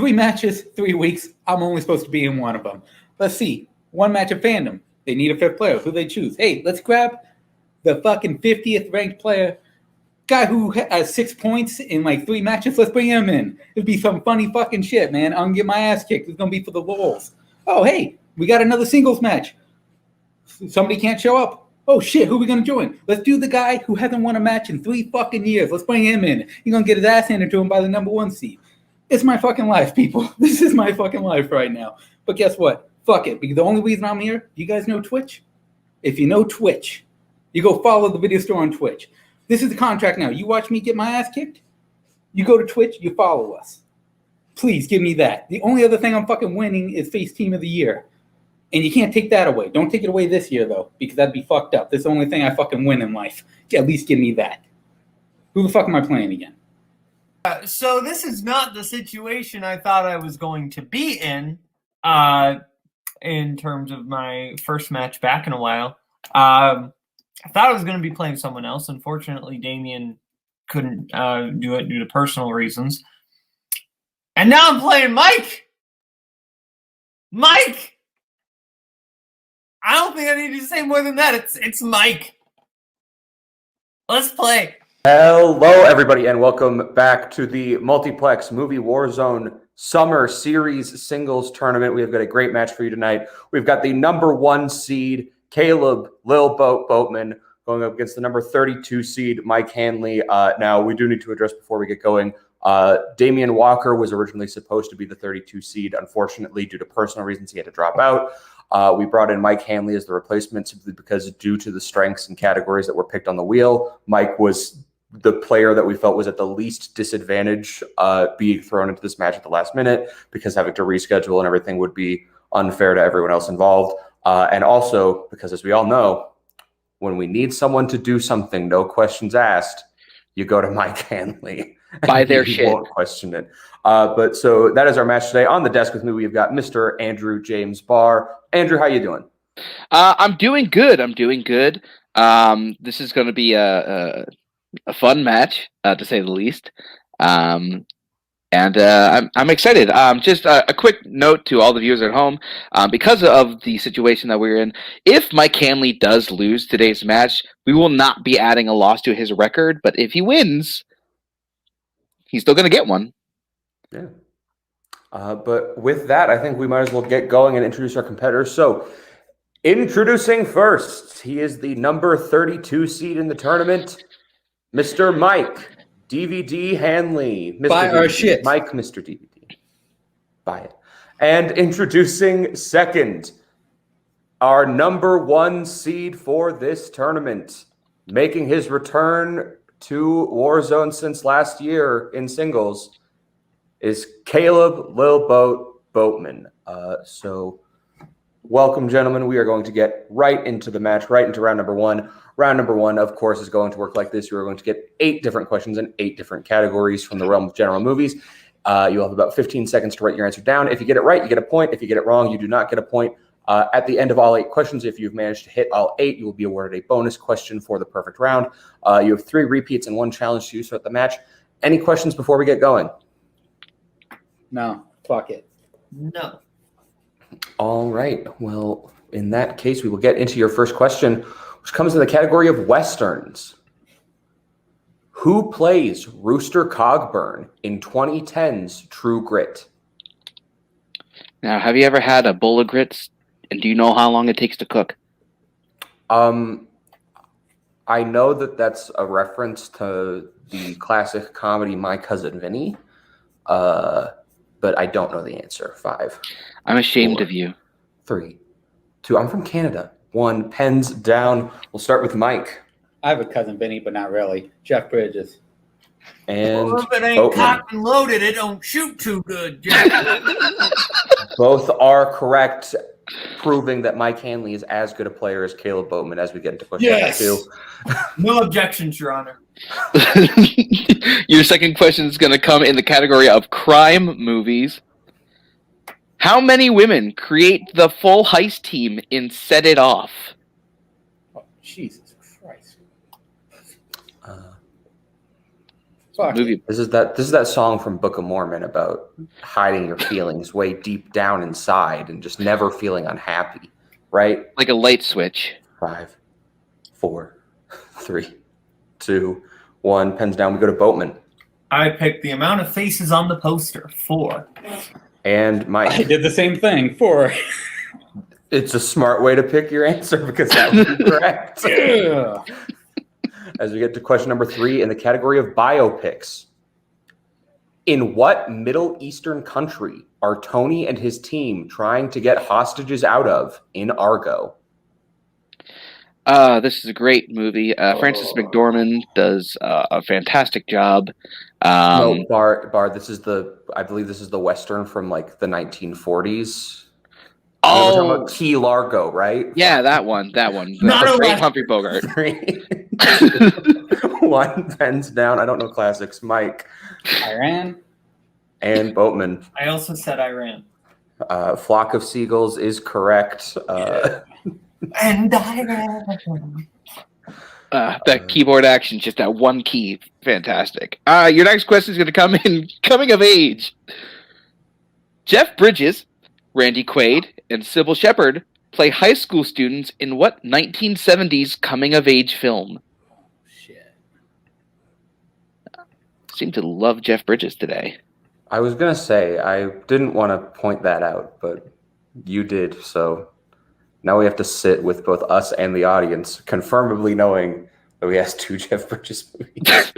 3 matches, 3 weeks. I'm only supposed to be in one of them. Let's see. 1 match of Fandom. They need a 5th player. Who they choose? Hey, let's grab the fucking 50th ranked player. Guy who has 6 points in like 3 matches. Let's bring him in. It'd be some funny fucking shit, man. I'm gonna get my ass kicked. It's gonna be for the lols. Oh, hey, we got another singles match. Somebody can't show up. Oh shit, who are we gonna join? Let's do the guy who hasn't won a match in 3 fucking years. Let's bring him in. He's gonna get his ass handed to him by the #1 seed. It's my fucking life, people. This is my fucking life right now. But guess what? Fuck it. Because the only reason I'm here, you guys know Twitch? If you know Twitch, you go follow the video store on Twitch. This is the contract now. You watch me get my ass kicked, you go to Twitch, you follow us. Please give me that. The only other thing I'm fucking winning is Face Team of the Year. And you can't take that away. Don't take it away this year, though, because that'd be fucked up. This is the only thing I fucking win in life. At least give me that. Who the fuck am I playing again? So this is not the situation I thought I was going to be in terms of my first match back in a while. I thought I was going to be playing someone else. Unfortunately, Damien couldn't do it due to personal reasons. And now I'm playing Mike! Mike! I don't think I need to say more than that. It's Mike. Let's play. Hello, everybody, and welcome back to the Multiplex Movie Warzone Summer Series Singles Tournament. We have got a great match for you tonight. We've got the #1 seed, Kaleb Boatman, going up against the #32 seed, Mike Hanley. Now, we do need to address before we get going, Damian Walker was originally supposed to be the 32 seed. Unfortunately, due to personal reasons, he had to drop out. We brought in Mike Hanley as the replacement simply because due to the strengths and categories that were picked on the wheel, Mike was the player that we felt was at the least disadvantage being thrown into this match at the last minute, because having to reschedule and everything would be unfair to everyone else involved. And also because, as we all know, when we need someone to do something, no questions asked, you go to Mike Hanley. Buy their he shit. Won't question it. But so that is our match today. On the desk with me, we've got Mr. Andrew James Barr. Andrew, how you doing? I'm doing good. This is going to be a fun match, to say the least. I'm excited. Just a quick note to all the viewers at home. Because of the situation that we're in, if Mike Hanley does lose today's match, we will not be adding a loss to his record. But if he wins, he's still going to get one. Yeah. But with that, I think we might as well get going and introduce our competitors. So, introducing first, he is the #32 seed in the tournament, Mr. Mike DVD Hanley. Mr. Buy our DVD. shit. Mike, Mr. DVD. Buy it. And introducing second, our #1 seed for this tournament, making his return to Warzone since last year in singles, is Kaleb Boatman. So welcome, gentlemen. We are going to get right into the match, right into round #1. Round #1, of course, is going to work like this. You are going to get 8 different questions in 8 different categories from the realm of general movies. You'll have about 15 seconds to write your answer down. If you get it right, you get a point. If you get it wrong, you do not get a point. At the end of all 8 questions, if you've managed to hit all 8, you will be awarded a bonus question for the perfect round. You have 3 repeats and 1 challenge to use throughout the match. Any questions before we get going? No, fuck it. No. All right. Well, in that case, we will get into your first question, which comes in the category of Westerns. Who plays Rooster Cogburn in 2010's True Grit? Now, have you ever had a bowl of grits, and do you know how long it takes to cook? I know that that's a reference to the classic comedy My Cousin Vinny, but I don't know the answer. 5. I'm ashamed 4, of you. 3, 2. I'm from Canada. 1. Pens down. We'll start with Mike. I have a cousin Benny, but not really. Jeff Bridges. And Well, if it ain't Boatman. cocked and loaded, it don't shoot too good, Jack. Both are correct, proving that Mike Hanley is as good a player as Kaleb Boatman as we get into question Yes. 2. No objections, Your Honor. Your second question is going to come in the category of crime movies. How many women create the full heist team in Set It Off? Oh, Jesus Christ. Fuck. movie. This is that song from Book of Mormon about hiding your feelings way deep down inside and just never feeling unhappy, right? Like a light switch. 5, 4, 3, 2, 1. Pens down. We go to Boatman. I picked the amount of faces on the poster, 4. And I Mike. did the same thing. 4. It's a smart way to pick your answer because that would be correct. Yeah. As we get to question number 3 in the category of biopics. In what Middle Eastern country are Tony and his team trying to get hostages out of in Argo? This is a great movie. Frances McDormand does a fantastic job. No, Bar. I believe this is the Western from like the 1940s. We're talking about Key Largo, right? Yeah, that one. Not a Great Western. Humphrey Bogart. 3, 1. Pens down. I don't know classics. Mike Iran. and Boatman. I also said Iran. Flock of Seagulls is correct. And Iran. That keyboard action, just that one key, fantastic. Your next question is going to come in coming of age. Jeff Bridges, Randy Quaid, and Sybil Shepherd play high school students in what 1970s coming of age film? Shit. Seem to love Jeff Bridges today. I was going to say, I didn't want to point that out, but you did. So now we have to sit with both us and the audience, confirmably knowing that we asked 2 Jeff Bridges movies.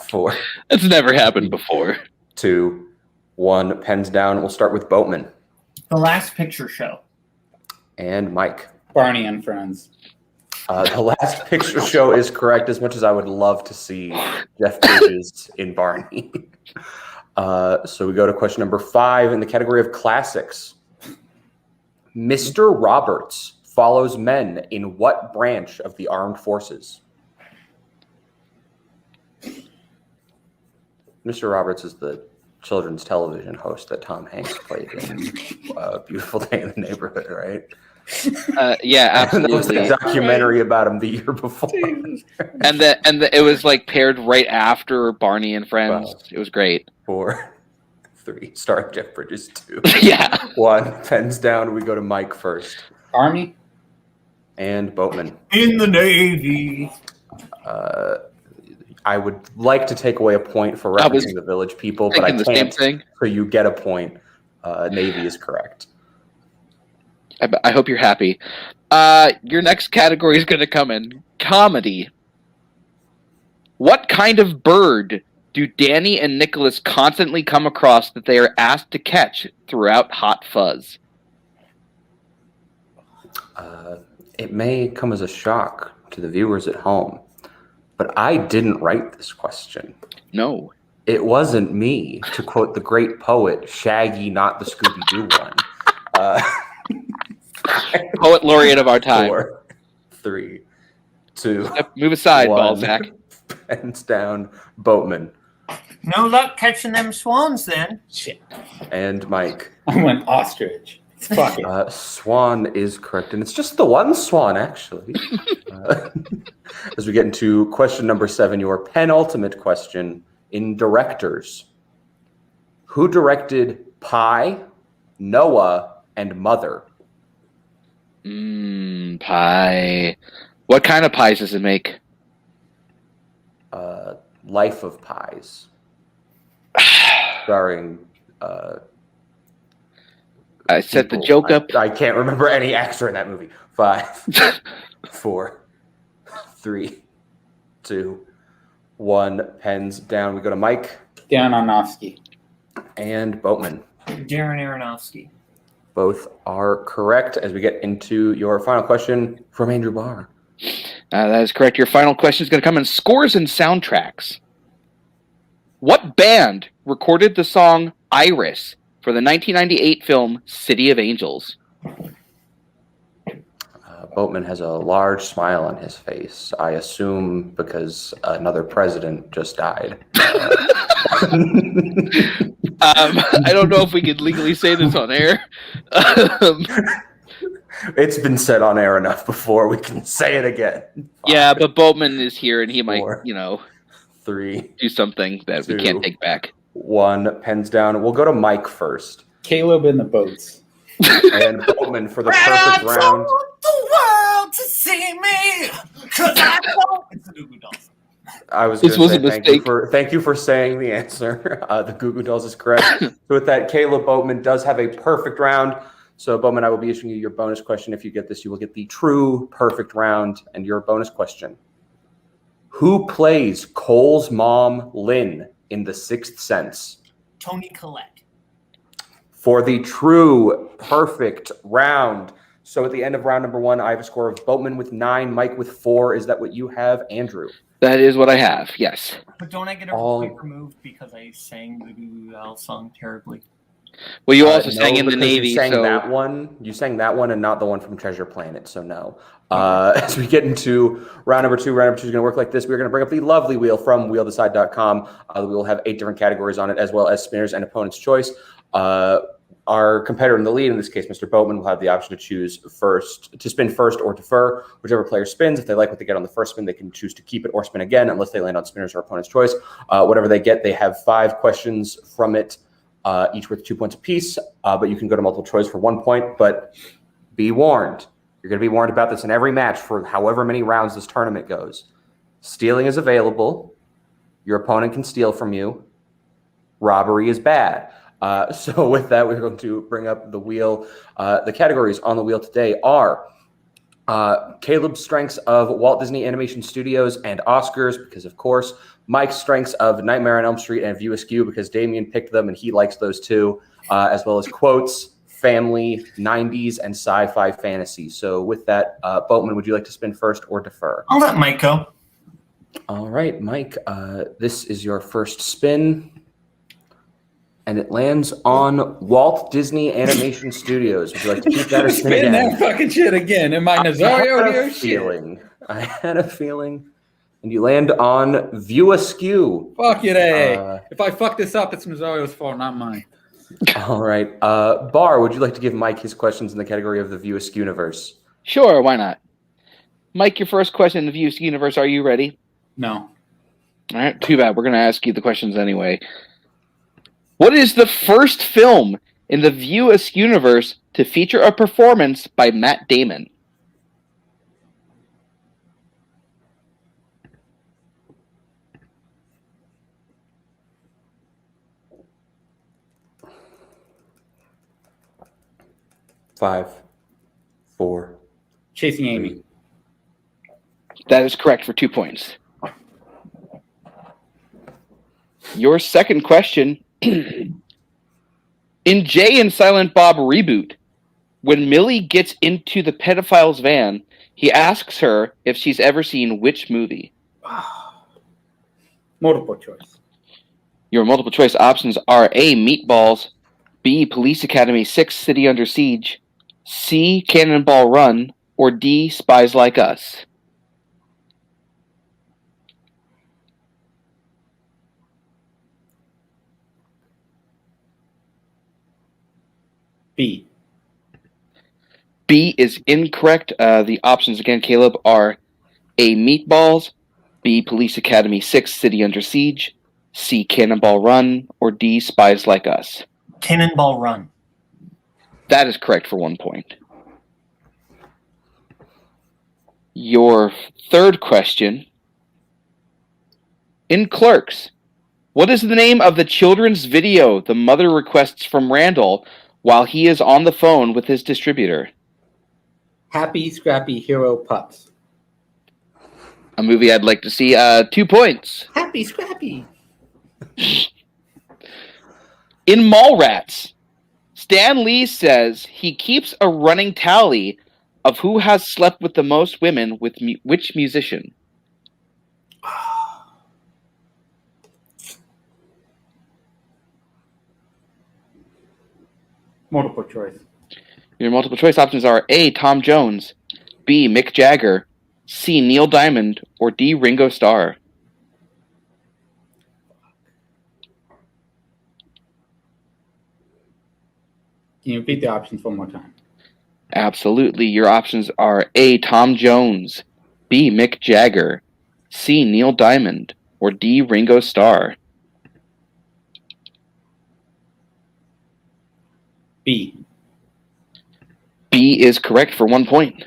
4, That's never happened before. 2, 1. Pens down. We'll start with Boatman The Last Picture Show. and Mike. Barney and Friends. The Last Picture Show is correct, as much as I would love to see Jeff Bridges in Barney. So we go to question number 5 in the category of classics. Mr. Roberts follows men in what branch of the armed forces? Mr. Roberts is the children's television host that Tom Hanks played in Beautiful Day in the Neighborhood, right? Yeah, There was absolutely. a documentary about him the year before. And it was like paired right after Barney and Friends. Wow. It was great. 4, 3. Starring Jeff Bridges 2. Yeah. 1. Pens down. We go to Mike first. Army. And Boatman. In the Navy. I would like to take away a point for I was referencing the Village People, but I Thinking the same can't. thing. So you get a point. Navy is correct. I hope you're happy. Your next category is going to come in comedy. What kind of bird do Danny and Nicholas constantly come across that they are asked to catch throughout Hot Fuzz? It may come as a shock to the viewers at home, but I didn't write this question. No. It wasn't me, to quote the great poet, Shaggy, not the Scooby-Doo one. Poet laureate of our time. 4, 3, 2, Move aside, 1. Balzac. Pens down. Boatman No luck catching them swans then. Shit. and Mike. I went ostrich. Fuck it. Swan is correct, and it's just the one swan, actually. As we get into question number 7, your penultimate question in directors. Who directed Pi, Noah, and Mother? Pie. What kind of pies does it make? Life of Pies. Starring... I set the people. joke up. I can't remember any actor in that movie. 5, 4, 3, 2, 1. Pens down. We go to Mike Darren Aronofsky. and Boatman. Darren Aronofsky. Both are correct. As we get into your final question from Andrew Barr. That is correct. Your final question is going to come in scores and soundtracks. What band recorded the song Iris for the 1998 film City of Angels? Boatman has a large smile on his face. I assume because another president just died. I don't know if we could legally say this on air. It's been said on air enough before. We can say it again. 5, Yeah, but Boatman is here, and he might, 4, 3, Do something that we can't take back. 1. Pens down. We'll go to Mike first. Kaleb in the boats. And Boatman for the perfect round. The world to see me, 'cause I don't. It's the Goo Goo Dolls. I was This going to was say a mistake. thank you for saying the answer. The Goo Goo Dolls is correct. So with that, Kaleb Boatman does have a perfect round. So Boatman, I will be issuing you your bonus question. If you get this, you will get the true perfect round and your bonus question. Who plays Cole's mom, Lynn, in The Sixth Sense? Toni Collette. For the true perfect round. So at the end of round number 1, I have a score of Boatman with 9, Mike with 4. Is that what you have, Andrew? That is what I have, yes. But don't I get a point removed because I sang the Goo Goo Dolls song terribly? Well, you also sang no, in the because Navy, you sang so that one. You sang that one and not the one from Treasure Planet, so no. As we get into round number 2 is going to work like this. We're going to bring up the lovely wheel from wheeldecide.com. We will have 8 different categories on it, as well as spinners and opponent's choice. Our competitor in the lead, in this case, Mr. Boatman, will have the option to choose to spin first or defer. Whichever player spins, if they like what they get on the first spin, they can choose to keep it or spin again, unless they land on spinners or opponent's choice. Whatever they get, they have 5 questions from it, each worth 2 points apiece. But you can go to multiple choice for 1 point. But be warned, you're going to be warned about this in every match for however many rounds this tournament goes. Stealing is available. Your opponent can steal from you. Robbery is bad. So with that, we're going to bring up the wheel. The categories on the wheel today are Kaleb's strengths of Walt Disney Animation Studios and Oscars, because of course, Mike's strengths of Nightmare on Elm Street and View Askew, because Damien picked them and he likes those too, as well as quotes, family, 90s, and sci-fi fantasy. So with that, Boatman, would you like to spin first or defer? I'll let Mike go. All right, Mike, this is your first spin. And it lands on Walt Disney Animation Studios. Would you like to keep that or spin again? that fucking shit again. Am I Nazario here? I had a feeling. And you land on View Askew. Fuck it, eh? If I fuck this up, it's Nazario's fault, not mine. All right. Bar, would you like to give Mike his questions in the category of the View Askew universe? Sure, why not? Mike, your first question in the View Askew universe, are you ready? No. All right, too bad. We're going to ask you the questions anyway. What is the first film in the View Askew universe to feature a performance by Matt Damon? Five, 4. Chasing Amy. That is correct for 2 points. Your second question. In Jay and Silent Bob Reboot, when Millie gets into the pedophile's van, he asks her if she's ever seen which movie? Multiple choice. Your multiple choice options are A, Meatballs, B, Police Academy 6, City Under Siege, C, Cannonball Run, or D, Spies Like Us. B. B is incorrect. The options again, Kaleb, are A, Meatballs, B, Police Academy 6, City Under Siege, C, Cannonball Run, or D, Spies Like Us. Cannonball Run. That is correct for 1 point. Your third question. In Clerks, what is the name of the children's video the mother requests from Randall while he is on the phone with his distributor? Happy Scrappy Hero Pups. A movie I'd like to see. 2 points. Happy Scrappy. In Mallrats, Stan Lee says he keeps a running tally of who has slept with the most women with which musician? Multiple choice. Your multiple choice options are A, Tom Jones, B, Mick Jagger, C, Neil Diamond, or D, Ringo Starr. Can you repeat the options one more time? Absolutely. Your options are A, Tom Jones, B, Mick Jagger, C, Neil Diamond, or D. Ringo Starr? B. B is correct for 1 point.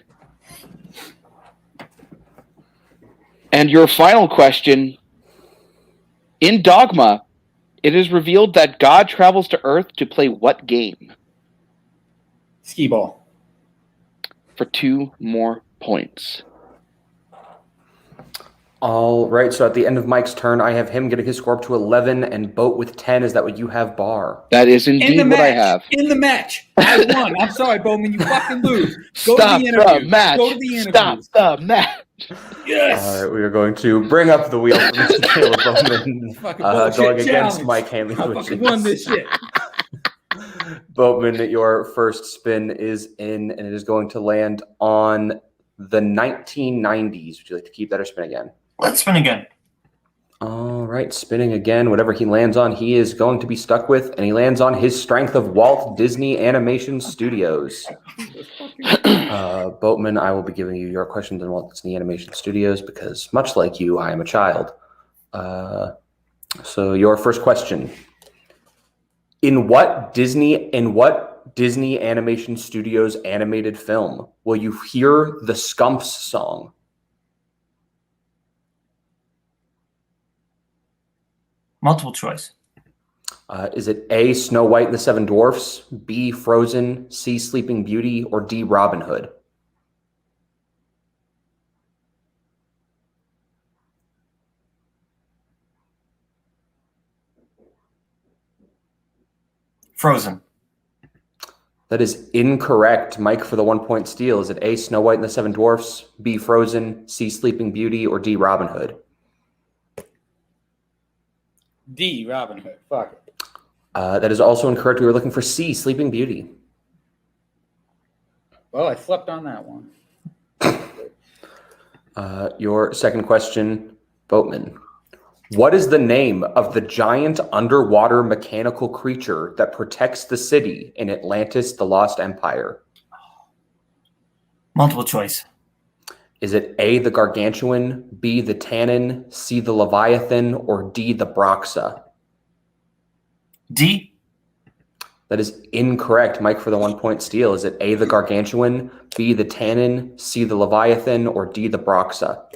And your final question. In Dogma, it is revealed that God travels to Earth to play what game? Skee ball. For 2 more points. All right, so at the end of Mike's turn, I have him getting his score up to 11 and Boat with 10. Is that what you have, Bar? That is indeed what I have. In the match. I won. I'm sorry, Boatman. You fucking lose. Go Stop to the interview. the match. Go to the interview. Stop the match. Yes. All right, we are going to bring up the wheel for Mr. Caleb Boatman Fucking bullshit going against challenge. Mike Hanley. I fucking won this shit. Boatman, your first spin is in, and it is going to land on the 1990s. Would you like to keep that or spin again? Let's spin again. All right, spinning again. Whatever he lands on, he is going to be stuck with, and he lands on his strength of Walt Disney Animation Studios. Boatman, I will be giving you your questions on Walt Disney Animation Studios because, much like you, I am a child. So your first question. In what Disney Animation Studios animated film will you hear the Scumps song? Multiple choice. Is it A, Snow White and the Seven Dwarfs, B, Frozen, C, Sleeping Beauty, or D, Robin Hood? Frozen. That is incorrect. Mike for the 1 point steal. Is it A, Snow White and the Seven Dwarfs, B, Frozen, C, Sleeping Beauty, or D, Robin Hood? D. Robin Hood. Fuck it. That is also incorrect. We were looking for C, Sleeping Beauty. Well, I slept on that one. Your second question, Boatman. What is the name of the giant underwater mechanical creature that protects the city in Atlantis, the Lost Empire? Multiple choice. Is it A, the Gargantuan, B, the Tannin, C, the Leviathan, or D, the Broxa? D. That is incorrect. Mike for the 1 point steal. Is it A, the Gargantuan, B, the Tannin, C, the Leviathan, or D, the Broxa?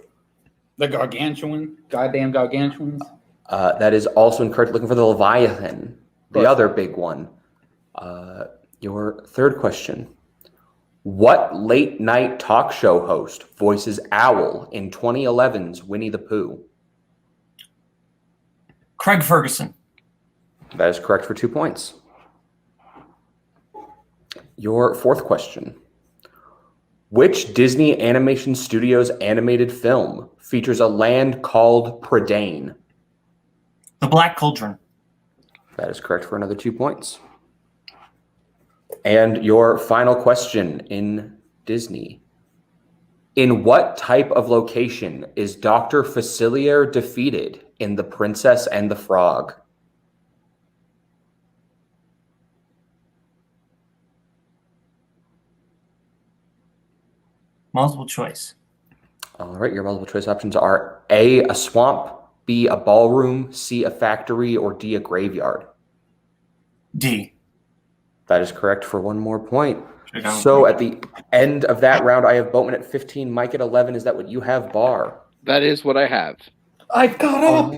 The Gargantuan. Goddamn Gargantuans. That is also incorrect. Looking for the Leviathan, the other big one. Your third question. What late night talk show host voices Owl in 2011's Winnie the Pooh? Craig Ferguson. That is correct for 2 points. Your fourth question. Which Disney Animation Studios animated film features a land called Prydain? The Black Cauldron. That is correct for another 2 points. And your final question in Disney. In what type of location is Dr. Facilier defeated in The Princess and the Frog? Multiple choice. All right, your multiple choice options are A, a swamp, B, a ballroom, C, a factory, or D, a graveyard. D. That is correct for 1 more point. So at the end of that round, I have Boatman at 15, Mike at 11. Is that what you have, Bar? That is what I have. I've got up.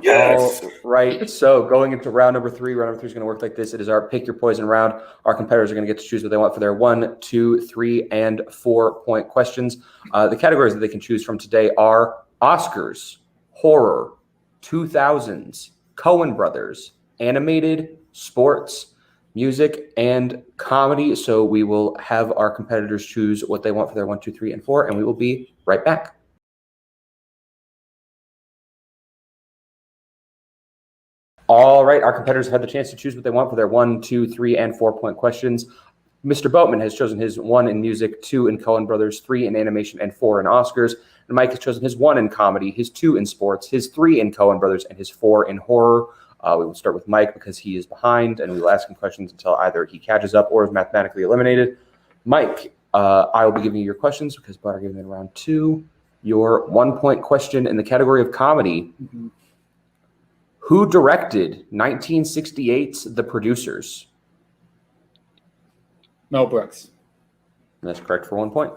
Yes. All right. So going into round number 3, round number 3 is going to work like this. It is our pick your poison round. Our competitors are going to get to choose what they want for their 1, 2, 3, and 4 point questions. The categories that they can choose from today are Oscars, horror, 2000s, Coen Brothers, animated, sports, music, and comedy. So we will have our competitors choose what they want for their 1, 2, 3, and 4, and we will be right back. All right, our competitors have had the chance to choose what they want for their 1, 2, 3, and 4 point questions. Mr. Boatman has chosen his 1 in music, 2 in Coen Brothers, 3 in animation, and 4 in Oscars. And Mike has chosen his 1 in comedy, his 2 in sports, his 3 in Coen Brothers, and his 4 in horror. We will start with Mike because he is behind, and we will ask him questions until either he catches up or is mathematically eliminated. Mike, I will be giving you your questions because Bart are giving in round 2. Your 1-point question in the category of comedy. Mhm. Who directed 1968's The Producers? Mel Brooks. That's correct for 1 point.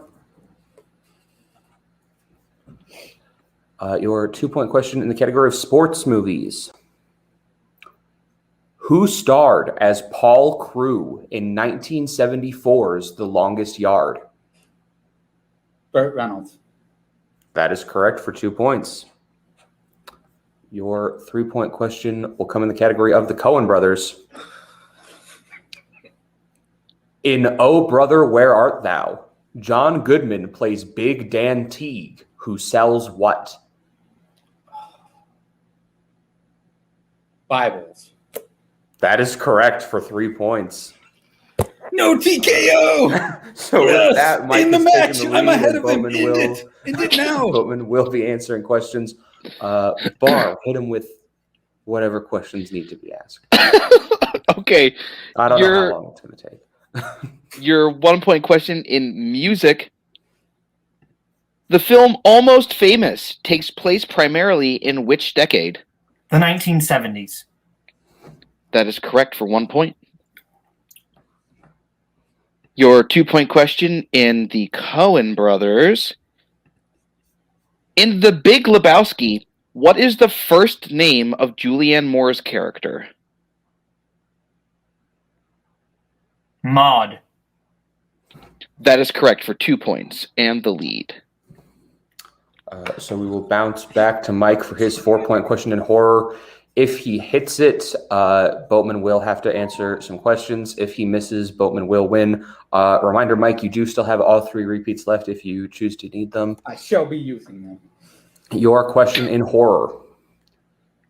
Your 2-point question in the category of sports movies. Who starred as Paul Crewe in 1974's The Longest Yard? Burt Reynolds. That is correct for 2 points. Your 3-point question will come in the category of the Coen brothers. In Oh Brother, Where Art Thou? John Goodman plays Big Dan Teague, who sells what? Bibles. That is correct for 3 points. No TKO. So Yes, with that, Mike in the is match. taking the I'm lead, ahead and of him. Boatman will, End it now. Boatman will be answering questions. Bar, hit him with whatever questions need to be asked. Okay. I don't know how long it's going to take. Your 1-point question in music. The film Almost Famous takes place primarily in which decade? The 1970s. That is correct for 1 point. Your 2-point question in the Coen brothers. In The Big Lebowski, what is the first name of Julianne Moore's character? Maud. That is correct for 2 points and the lead. So we will bounce back to Mike for his 4-point question in horror. If he hits it, Boatman will have to answer some questions. If he misses, Boatman will win. Reminder, Mike, you do still have all 3 repeats left if you choose to need them. I shall be using them. Your question in horror.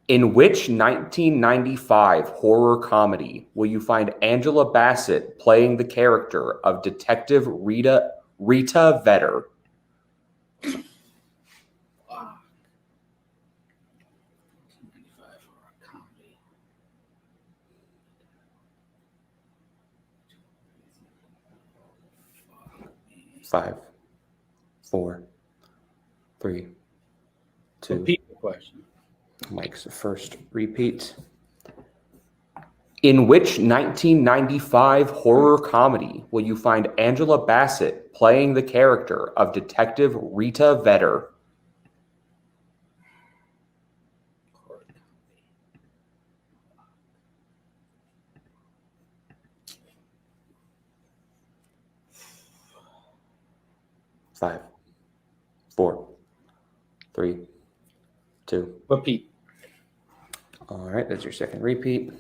In which 1995 horror comedy will you find Angela Bassett playing the character of Detective Rita Vedder? Wow. 1995 horror comedy. 5, 4, 3, 2. Repeat the question. Mike's first repeat. In which 1995 horror comedy will you find Angela Bassett playing the character of Detective Rita Vedder? Horror comedy. 5, 4, 3, 2. Repeat. All right, that's your second repeat.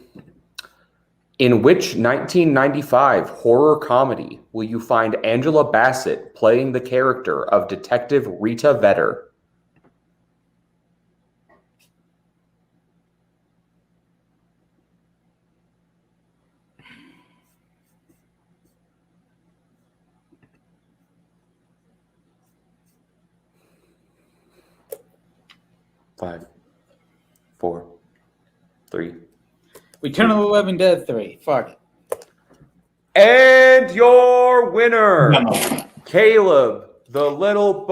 In which 1995 horror comedy will you find Angela Bassett playing the character of Detective Rita Vedder? Five, 4, 3. Return of the Living Dead 3. Fuck it. And your winner, No. Kaleb, the little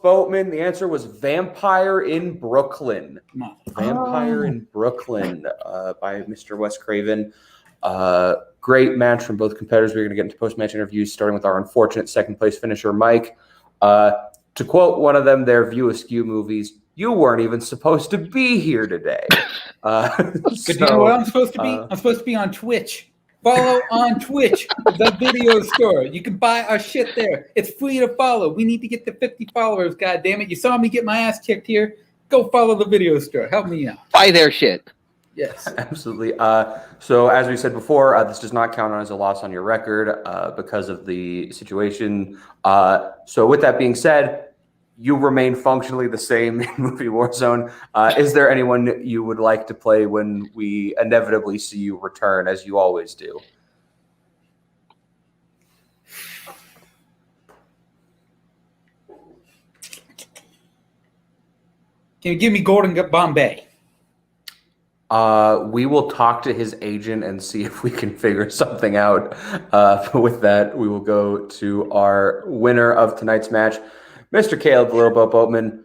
boatman. The answer was Vampire in Brooklyn. No. Vampire in Brooklyn by Mr. Wes Craven. Great match from both competitors. We're going to get into post-match interviews, starting with our unfortunate second-place finisher, Mike. To quote one of them, their View Askew movies, you weren't even supposed to be here today. But you know what I'm supposed to be? I'm supposed to be on Twitch. Follow on Twitch, the video store. You can buy our shit there. It's free to follow. We need to get to 50 followers, God damn it. You saw me get my ass kicked here. Go follow the video store. Help me out. Buy their shit. Yes. Absolutely. So as we said before, this does not count as a loss on your record because of the situation. So with that being said, you remain functionally the same in Movie Warzone. Is there anyone you would like to play when we inevitably see you return, as you always do? Can you give me Gordon Bombay? We will talk to his agent and see if we can figure something out. But with that, we will go to our winner of tonight's match. Mr. Kaleb the Little Boat Boatman.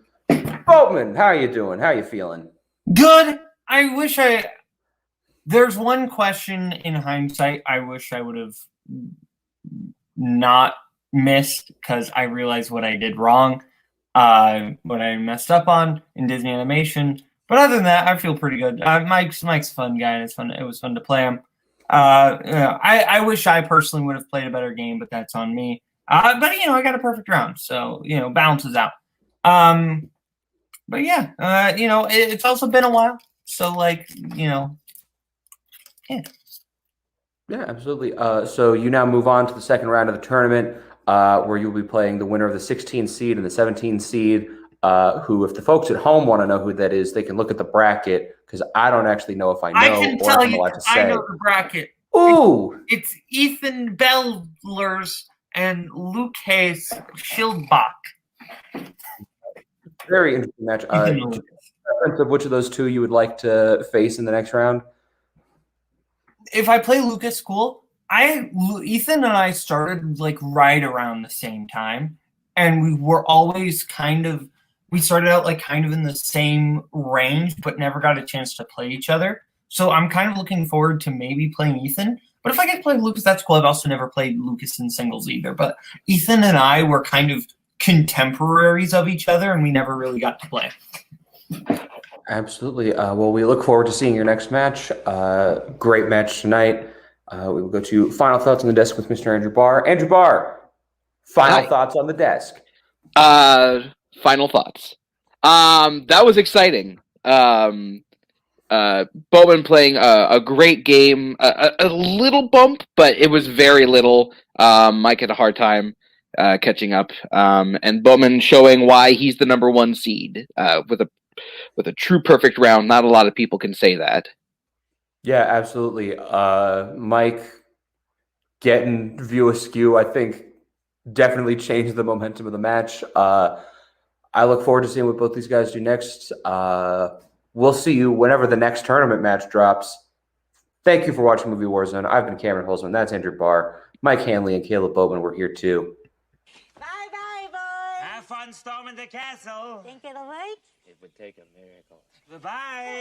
Boatman, how are you doing? How are you feeling? Good. I wish there's one question in hindsight I wish I would have not missed because I realized what I did wrong, what I messed up on in Disney animation. But other than that, I feel pretty good. Mike's a fun guy, and it was fun to play him. I wish I personally would have played a better game, but that's on me. But I got a perfect round, so balances out. But yeah, it's also been a while, so yeah. Yeah, absolutely. So you now move on to the second round of the tournament, where you'll be playing the winner of the 16 seed and the 17 seed. Who, if the folks at home want to know who that is, they can look at the bracket because I don't actually know if I know. I can or tell I'm you, allowed to say. I know the bracket. Ooh, It's Ethan Bellers and Luke Hayes Schildbach. very interesting match. Preference of which of those two you would like to face in the next round? If I play Lucas, cool. Ethan and I started right around the same time, and we were always we started out kind of in the same range, but never got a chance to play each other. So I'm kind of looking forward to maybe playing Ethan. But if I get to play Lucas, that's cool. I've also never played Lucas in singles either. But Ethan and I were kind of contemporaries of each other, and we never really got to play. Absolutely. Well, we look forward to seeing your next match. Great match tonight. We will go to final thoughts on the desk with Mr. Andrew Barr. Andrew Barr, final thoughts on the desk. Final thoughts. That was exciting. Bowman playing a great game. A little bump, but it was very little. Mike had a hard time catching up. And Bowman showing why he's the number 1 seed with a true perfect round. Not a lot of people can say that. Yeah, absolutely. Mike getting view askew, I think, definitely changed the momentum of the match. I look forward to seeing what both these guys do next. We'll see you whenever the next tournament match drops. Thank you for watching Movie Warzone. I've been Cameron Holzman. That's Andrew Barr. Mike Hanley and Kaleb Boatman were here too. Bye-bye, boys. Have fun storming the castle. Think it'll work? It would take a miracle. Goodbye.